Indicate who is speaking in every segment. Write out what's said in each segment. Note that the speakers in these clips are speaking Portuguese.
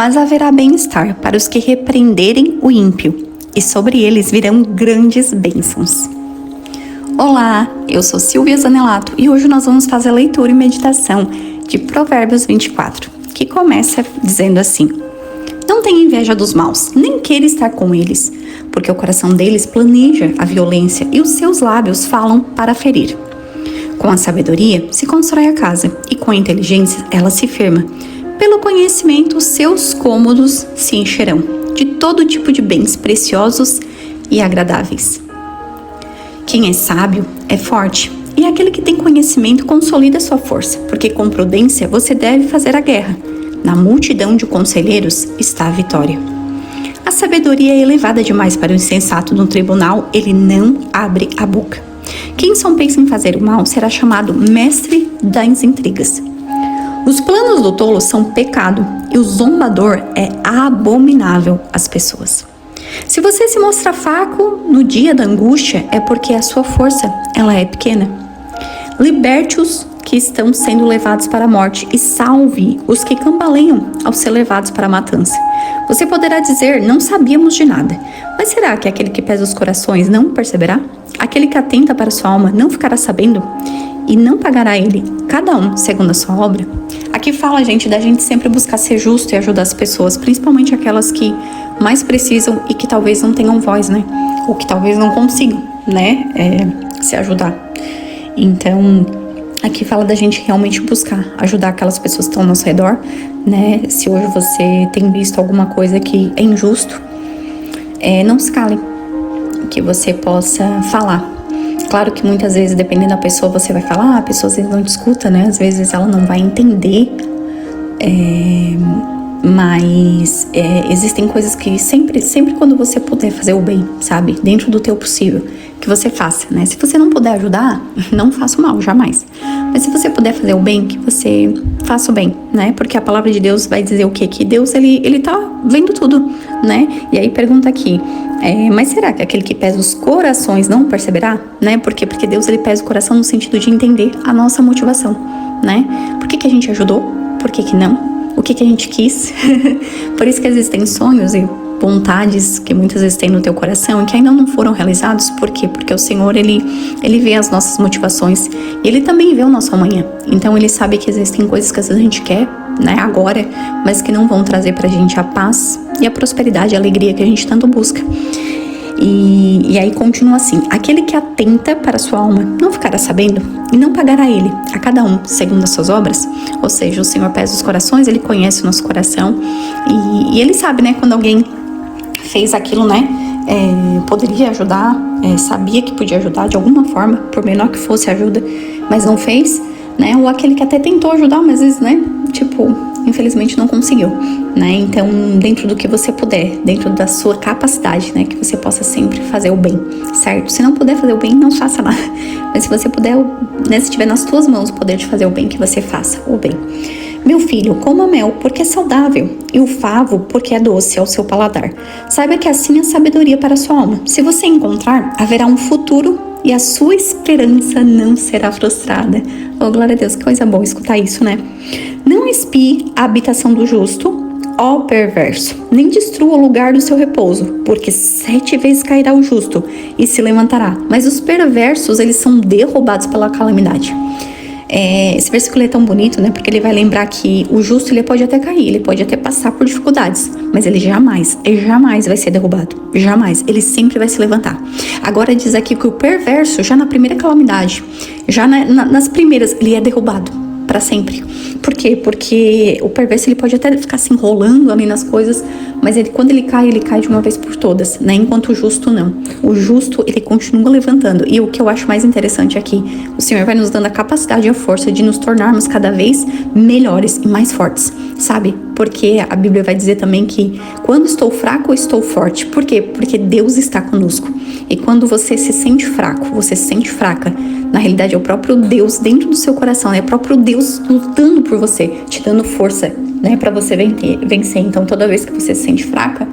Speaker 1: mas haverá bem-estar para os que repreenderem o ímpio, e sobre eles virão grandes bênçãos. Olá, eu sou Silvia Zanelato e hoje nós vamos fazer a leitura e meditação de Provérbios 24, que começa dizendo assim: Não tenha inveja dos maus, nem queira estar com eles, porque o coração deles planeja a violência e os seus lábios falam para ferir. Com a sabedoria se constrói a casa, e com a inteligência ela se firma. Pelo conhecimento, seus cômodos se encherão de todo tipo de bens preciosos e agradáveis. Quem é sábio é forte, e aquele que tem conhecimento consolida sua força, porque com prudência você deve fazer a guerra. Na multidão de conselheiros está a vitória. A sabedoria é elevada demais para o insensato no tribunal, ele não abre a boca. Quem só pensa em fazer o mal será chamado mestre das intrigas. Os planos do tolo são pecado, e o zombador é abominável às pessoas. Se você se mostra fraco no dia da angústia, é porque a sua força ela é pequena. Liberte os que estão sendo levados para a morte e salve os que cambaleiam ao ser levados para a matança. Você poderá dizer, não sabíamos de nada, mas será que aquele que pesa os corações não perceberá? Aquele que atenta para sua alma não ficará sabendo? E não pagará ele, cada um, segundo a sua obra? Aqui fala, gente, da gente sempre buscar ser justo e ajudar as pessoas, principalmente aquelas que mais precisam e que talvez não tenham voz, né? Ou que talvez não consigam, né? Se ajudar. Então, aqui fala da gente realmente buscar ajudar aquelas pessoas que estão ao nosso redor, né? Se hoje você tem visto alguma coisa que é injusto, não se cale, que você possa falar. Claro que muitas vezes, dependendo da pessoa, você vai falar, a pessoa às vezes não te escuta, né? Às vezes ela não vai entender, mas existem coisas que sempre quando você puder fazer o bem, sabe? Dentro do teu possível, que você faça, né? Se você não puder ajudar, não faça o mal, jamais. Mas se você puder fazer o bem, que você faça o bem, né? Porque a palavra de Deus vai dizer o quê? Que Deus, ele tá vendo tudo, né? E aí pergunta aqui, mas será que aquele que pesa os corações não perceberá, né? Por quê? Porque Deus, ele pesa o coração no sentido de entender a nossa motivação, né? Por que a gente ajudou? Por que não? O que a gente quis? Por isso que existem sonhos e vontades que muitas vezes tem no teu coração e que ainda não foram realizados. Por quê? Porque o Senhor, ele vê as nossas motivações e ele também vê o nosso amanhã. Então ele sabe que existem coisas que às vezes a gente quer, né, agora, mas que não vão trazer pra gente a paz e a prosperidade, a alegria que a gente tanto busca. E aí continua assim: aquele que atenta para a sua alma não ficará sabendo e não pagará ele, a cada um, segundo as suas obras. Ou seja, o Senhor pesa os corações, ele conhece o nosso coração e ele sabe, né, quando alguém fez aquilo, né, poderia ajudar, sabia que podia ajudar de alguma forma, por menor que fosse a ajuda, mas não fez, né, ou aquele que até tentou ajudar, mas às vezes, né, infelizmente não conseguiu, né? Então, dentro do que você puder, dentro da sua capacidade, né, que você possa sempre fazer o bem, certo? Se não puder fazer o bem, não faça nada. Mas se você puder, né, se tiver nas tuas mãos o poder de fazer o bem, que você faça o bem. Meu filho, coma mel, porque é saudável, e o favo, porque é doce ao seu paladar. Saiba que assim é a sabedoria para a sua alma. Se você encontrar, haverá um futuro e a sua esperança não será frustrada. Oh, glória a Deus, que coisa boa escutar isso, né? Não espie a habitação do justo, ó perverso, nem destrua o lugar do seu repouso, porque 7 vezes cairá o justo e se levantará. Mas os perversos, eles são derrubados pela calamidade. Esse versículo é tão bonito, né? Porque ele vai lembrar que o justo, ele pode até cair, ele pode até passar por dificuldades, mas ele jamais vai ser derrubado. Jamais. Ele sempre vai se levantar. Agora diz aqui que o perverso, já na primeira calamidade, já nas primeiras, ele é derrubado para sempre. Por quê? Porque o perverso, ele pode até ficar se enrolando ali nas coisas, mas quando ele cai de uma vez por todas, né? Enquanto o justo não. O justo, ele continua levantando. E o que eu acho mais interessante aqui, o Senhor vai nos dando a capacidade e a força de nos tornarmos cada vez melhores e mais fortes, sabe? Porque a Bíblia vai dizer também que quando estou fraco, eu estou forte. Por quê? Porque Deus está conosco. E quando você se sente fraco, você se sente fraca, na realidade é o próprio Deus dentro do seu coração, é o próprio Deus lutando por você, te dando força, né, para você vencer. Então toda vez que você se sente fraca,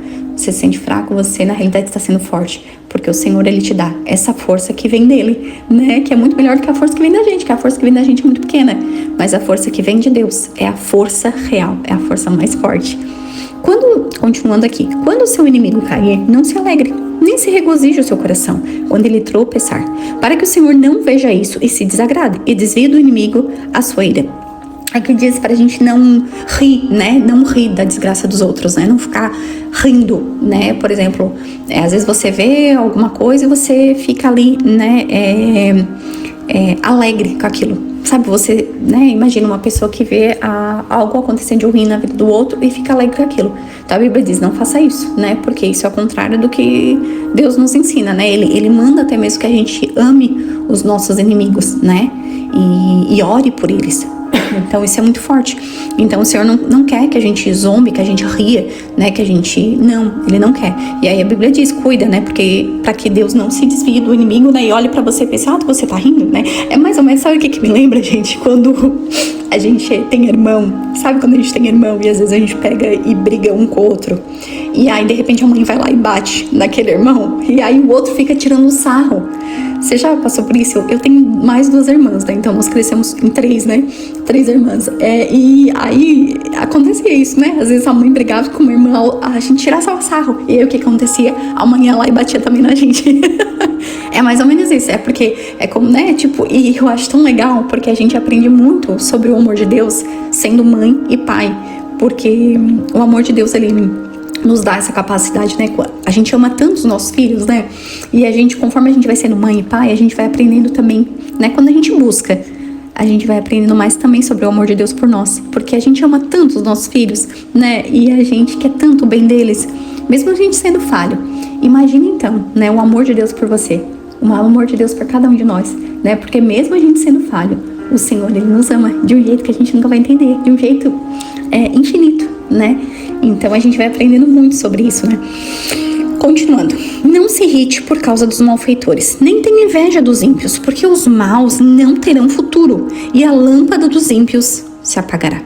Speaker 1: você na realidade está sendo forte, porque o Senhor, ele te dá essa força que vem dele, né, que é muito melhor do que a força que vem da gente, que a força que vem da gente é muito pequena, mas a força que vem de Deus é a força real, é a força mais forte. Continuando aqui, quando o seu inimigo cair, não se alegre, nem se regozije o seu coração quando ele tropeçar, para que o Senhor não veja isso e se desagrade e desvie do inimigo a sua ira. Aqui diz pra gente não rir, né? Não rir da desgraça dos outros, né? Não ficar rindo, né? Por exemplo, às vezes você vê alguma coisa e você fica ali, né? Alegre com aquilo. Sabe, você, né? Imagina uma pessoa que vê algo acontecendo de ruim na vida do outro e fica alegre com aquilo. Então a Bíblia diz, não faça isso, né? Porque isso é o contrário do que Deus nos ensina, né? Ele manda até mesmo que a gente ame os nossos inimigos, né? E ore por eles. Então isso é muito forte. Então o Senhor não quer que a gente zombe, que a gente ria, né? Que a gente... Não, Ele não quer. E aí a Bíblia diz, cuida, né? Porque pra que Deus não se desvie do inimigo, né? E olhe pra você e pense, você tá rindo, né? É mais ou menos, sabe o que me lembra, gente? Quando a gente tem irmão, sabe quando a gente tem irmão e às vezes a gente pega e briga um com o outro? E aí de repente a mãe vai lá e bate naquele irmão e aí o outro fica tirando sarro. Você já passou por isso? Eu tenho mais 2 irmãs, né? Então nós crescemos em 3, né? 3 irmãs. E aí acontecia isso, né? Às vezes a mãe brigava com o irmão, a gente tirava sarro. E aí o que acontecia? A mãe ia lá e batia também na gente. É mais ou menos isso. É porque é como, né? Tipo, e eu acho tão legal porque a gente aprende muito sobre o amor de Deus sendo mãe e pai. Porque o amor de Deus, ele nos dá essa capacidade, né? A gente ama tanto os nossos filhos, né? E a gente, conforme a gente vai sendo mãe e pai, a gente vai aprendendo também, né? Quando a gente busca, a gente vai aprendendo mais também sobre o amor de Deus por nós. Porque a gente ama tanto os nossos filhos, né? E a gente quer tanto o bem deles, mesmo a gente sendo falho. Imagina então, né? O amor de Deus por você. O amor de Deus por cada um de nós, né? Porque mesmo a gente sendo falho, o Senhor, Ele nos ama de um jeito que a gente nunca vai entender, de um jeito infinito, né? Então a gente vai aprendendo muito sobre isso, né? Continuando, não se irrite por causa dos malfeitores, nem tenha inveja dos ímpios, porque os maus não terão futuro e a lâmpada dos ímpios se apagará.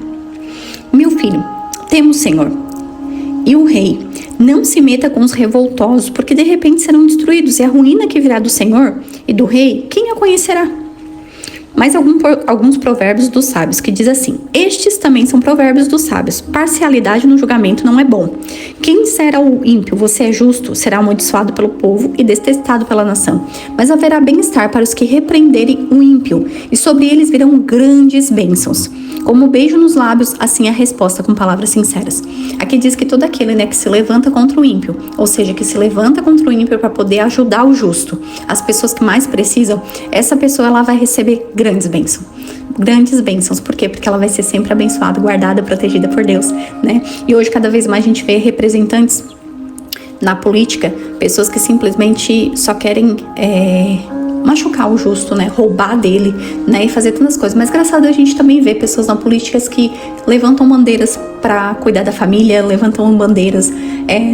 Speaker 1: Meu filho, tema o Senhor e o rei. Não se meta com os revoltosos, porque de repente serão destruídos, e a ruína que virá do Senhor e do rei, quem a conhecerá? Mas alguns provérbios dos sábios que diz assim: estes também são provérbios dos sábios. Parcialidade no julgamento não é bom. Quem disser ao ímpio, você é justo, será amaldiçoado pelo povo e detestado pela nação. Mas haverá bem-estar para os que repreenderem o ímpio, e sobre eles virão grandes bênçãos. Como beijo nos lábios, assim a resposta com palavras sinceras. Aqui diz que todo aquele, né, que se levanta contra o ímpio, ou seja, que se levanta contra o ímpio para poder ajudar o justo, as pessoas que mais precisam, essa pessoa ela vai receber grandes bênçãos. Grandes bênçãos. Por quê? Porque ela vai ser sempre abençoada, guardada, protegida por Deus, né? E hoje cada vez mais a gente vê representantes na política, pessoas que simplesmente só querem machucar o justo, né? Roubar dele, né? E fazer tantas coisas. Mas graças a Deus a gente também vê pessoas na política que levantam bandeiras para cuidar da família, levantam bandeiras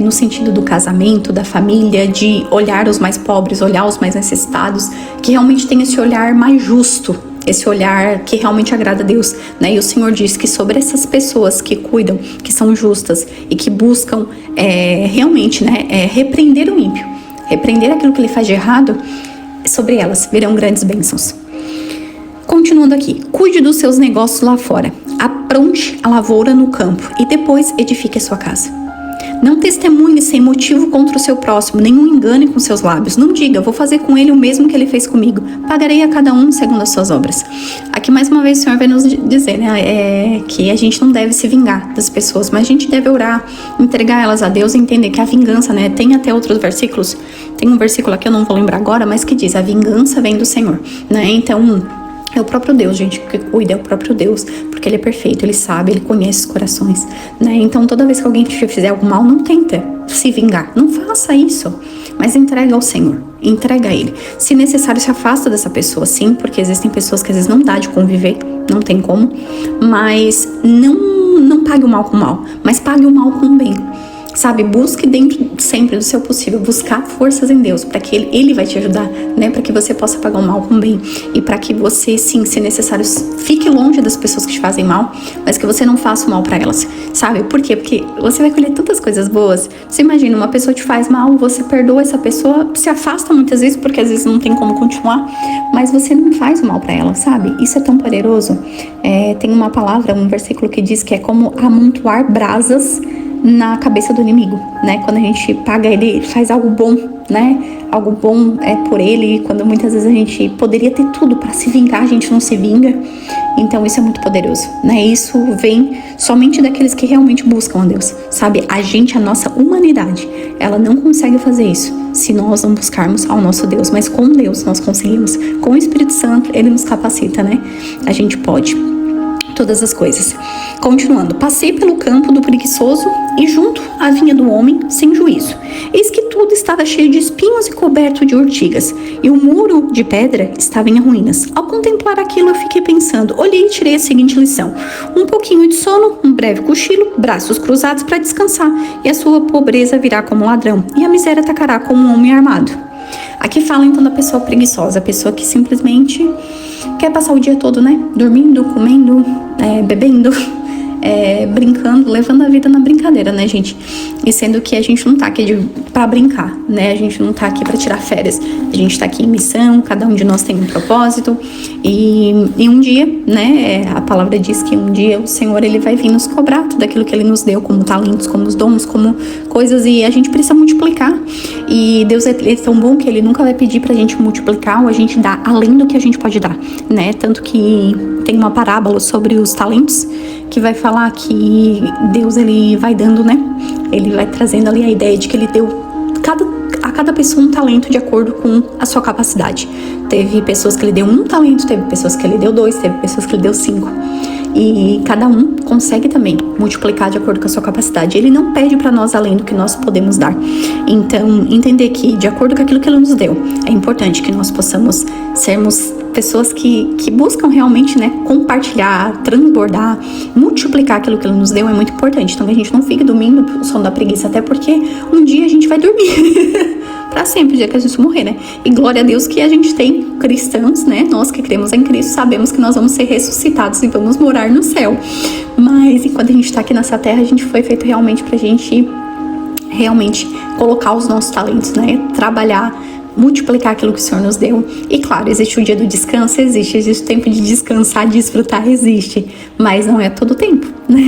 Speaker 1: no sentido do casamento, da família, de olhar os mais pobres, olhar os mais necessitados, que realmente tem esse olhar mais justo, esse olhar que realmente agrada a Deus, né? E o Senhor diz que sobre essas pessoas que cuidam, que são justas e que buscam realmente, né? Repreender o ímpio, repreender aquilo que ele faz de errado, sobre elas virão grandes bênçãos. Continuando aqui, cuide dos seus negócios lá fora, apronte a lavoura no campo e depois edifique a sua casa. Não testemunhe sem motivo contra o seu próximo, nem o engane com seus lábios. Não diga, vou fazer com ele o mesmo que ele fez comigo. Pagarei a cada um segundo as suas obras. Aqui mais uma vez o Senhor vai nos dizer, né, que a gente não deve se vingar das pessoas, mas a gente deve orar, entregar elas a Deus e entender que a vingança, né, tem até outros versículos. Tem um versículo aqui, eu não vou lembrar agora, mas que diz, a vingança vem do Senhor, né? Então, é o próprio Deus, gente, que cuida, é o próprio Deus, porque Ele é perfeito, Ele sabe, Ele conhece os corações, né? Então, toda vez que alguém te fizer algo mal, não tenta se vingar, não faça isso, mas entrega ao Senhor, entrega a Ele. Se necessário, se afasta dessa pessoa, sim, porque existem pessoas que às vezes não dá de conviver, não tem como, mas não pague o mal com o mal, mas pague o mal com o bem. Sabe, busque dentro sempre do seu possível, buscar forças em Deus, para que Ele vai te ajudar, né, para que você possa pagar o mal com o bem, e para que você, sim, se necessário, fique longe das pessoas que te fazem mal, mas que você não faça o mal para elas, sabe, por quê? Porque você vai colher tantas coisas boas. Você imagina, uma pessoa te faz mal, você perdoa essa pessoa, se afasta muitas vezes, porque às vezes não tem como continuar, mas você não faz o mal para ela, sabe, isso é tão poderoso. Tem uma palavra, um versículo que diz que é como amontoar brasas na cabeça do inimigo, né? Quando a gente paga ele, faz algo bom, né? Algo bom é por ele, quando muitas vezes a gente poderia ter tudo para se vingar, a gente não se vinga. Então isso é muito poderoso, né? Isso vem somente daqueles que realmente buscam a Deus, sabe? A nossa humanidade, ela não consegue fazer isso se nós não buscarmos ao nosso Deus, mas com Deus nós conseguimos. Com o Espírito Santo, ele nos capacita, né? A gente pode todas as coisas. Continuando, passei pelo campo do preguiçoso e junto à vinha do homem sem juízo. Eis que tudo estava cheio de espinhos e coberto de urtigas, e o muro de pedra estava em ruínas. Ao contemplar aquilo, eu fiquei pensando, olhei e tirei a seguinte lição: um pouquinho de sono, um breve cochilo, braços cruzados para descansar, e a sua pobreza virá como ladrão, e a miséria atacará como um homem armado. Aqui fala então da pessoa preguiçosa, a pessoa que simplesmente quer passar o dia todo, né? Dormindo, comendo, bebendo, brincando, levando a vida na brincadeira, né, gente? E sendo que a gente não tá aqui pra brincar, né? A gente não tá aqui pra tirar férias. A gente tá aqui em missão, cada um de nós tem um propósito. E um dia, né, a palavra diz que um dia o Senhor, ele vai vir nos cobrar tudo aquilo que ele nos deu, como talentos, como os dons, como coisas, e a gente precisa multiplicar. E Deus é tão bom que ele nunca vai pedir pra gente multiplicar ou a gente dar além do que a gente pode dar, né? Tanto que tem uma parábola sobre os talentos que vai falar que Deus, ele vai dando, né? Ele vai trazendo ali a ideia de que ele deu a cada pessoa um talento de acordo com a sua capacidade. Teve pessoas que ele deu 1 talento, teve pessoas que ele deu 2, teve pessoas que ele deu 5. E cada um consegue também multiplicar de acordo com a sua capacidade. Ele não pede para nós além do que nós podemos dar. Então, entender que, de acordo com aquilo que ele nos deu, é importante que nós possamos sermos pessoas que buscam realmente, né, compartilhar, transbordar, multiplicar aquilo que ele nos deu é muito importante. Então, que a gente não fique dormindo o sono da preguiça, até porque um dia a gente vai dormir. Pra sempre, o dia que a gente morrer, né? E glória a Deus que a gente tem cristãos, né? Nós que cremos em Cristo sabemos que nós vamos ser ressuscitados e vamos morar no céu. Mas enquanto a gente tá aqui nessa terra, a gente foi feito realmente pra gente realmente colocar os nossos talentos, né? Trabalhar, multiplicar aquilo que o Senhor nos deu. E claro, existe o dia do descanso, existe o tempo de descansar, desfrutar, existe. Mas não é todo o tempo, né?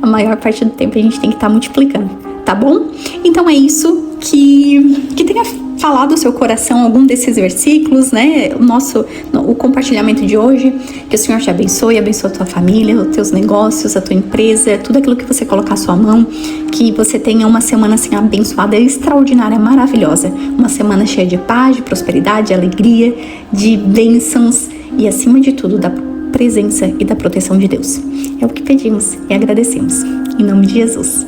Speaker 1: A maior parte do tempo a gente tem que estar multiplicando, tá bom? Então é isso, que tenha falado ao seu coração algum desses versículos, né? O compartilhamento de hoje, que o Senhor te abençoe, abençoe a tua família, os teus negócios, a tua empresa, tudo aquilo que você colocar a sua mão, que você tenha uma semana assim abençoada, extraordinária, maravilhosa, uma semana cheia de paz, de prosperidade, de alegria, de bênçãos e acima de tudo da presença e da proteção de Deus. É o que pedimos e agradecemos. Em nome de Jesus.